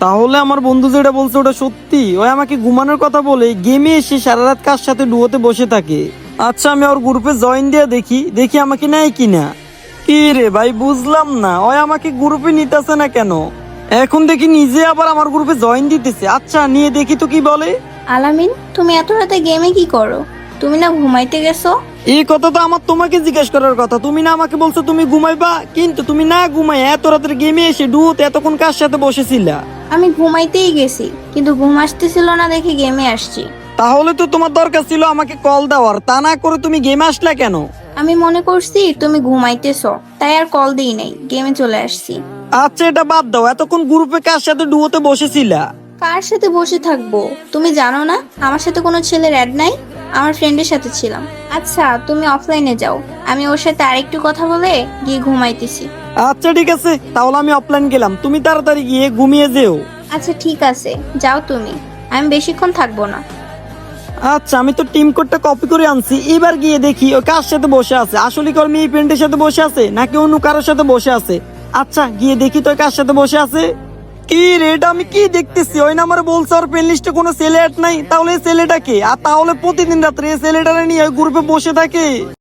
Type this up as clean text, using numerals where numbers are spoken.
তাহলে আমার বন্ধু যেটা বলছে ওটা সত্যি? ওই আমাকে ঘুমানোর কথা বলে গেমে এসে সারা রাত কার সাথে ডুয়োতে বসে থাকে। আচ্ছা, আমি ওর গ্রুপে জয়েন দিয়ে দেখি দেখি আমাকে নেয় কিনা। কি রে ভাই, বুঝলাম না ওই আমাকে গ্রুপে নিতেছে না কেন। এখন দেখি নিজে আবার আমার গ্রুপে জয়েন দিতেছে। আচ্ছা, নিয়ে দেখি তো কি বলে। আলামিন, তুমি এত রাতে গেমে কি করো? তুমি না ঘুমাইতে গেছো? এই কথা তো আমার তোমাকে জিজ্ঞেস করার কথা। তুমি না আমাকে বলছো তুমি ঘুমাইবা, কিন্তু তুমি না ঘুমাই এত রাতের গেমে এসে ডুয়োতে এতক্ষণ কার সাথে বসেছিলা? আমি ঘুমাইতেই গেছি, কিন্তু ঘুম আসতেছিল না দেখে গেমে আসছি। তাহলে তো তোমার দরকার ছিল আমাকে কল দেওয়ার, তা না করে তুমি গেমে আসলা কেন? আমি মনে করছি তুমি ঘুমাইতেছো, তাই আর কল দিই নাই, গেমে চলে আসছি। আচ্ছা, এটা বাদ দাও, এতক্ষণ গ্রুপে কার সাথে ডুয়োতে বসেছিলা? কার সাথে বসে থাকবো? তুমি জানো না আমার সাথে কোনো ছেলের অ্যাড নাই? আমার ফ্রেন্ডের সাথে ছিলাম। আচ্ছা, তুমি অফলাইনে যাও, আমি ওর সাথে আরেকটু কথা বলে গিয়ে ঘুমাইতেছি। আচ্ছা ঠিক আছে, তাহলে আমি অফলাইন গেলাম, তুমি তাড়াতাড়ি গিয়ে ঘুমিয়ে যেও। আচ্ছা ঠিক আছে, যাও তুমি, আমি বেশিক্ষণ থাকবো না। আচ্ছা, আমি তো টিম কোডটা কপি করে আনছি, এবার গিয়ে দেখি ও কার সাথে বসে আছে। আসলে কি ওর মেয়ে ফ্রেন্ডের সাথে বসে আছে নাকি অন্য কারোর সাথে বসে আছে? আচ্ছা, গিয়ে দেখি তো কার সাথে বসে আছে। কি রে, এটা আমি কি দেখতেছি? ওই না আমার বলছে ওর ফ্রেন্ড লিস্টে কোনো ছেলে অ্যাড নাই। তাহলে এই ছেলেটা কে? আর তাহলে প্রতিদিন রাত্রে এই ছেলেটারে নিয়ে ওই গ্রুপে বসে থাকে।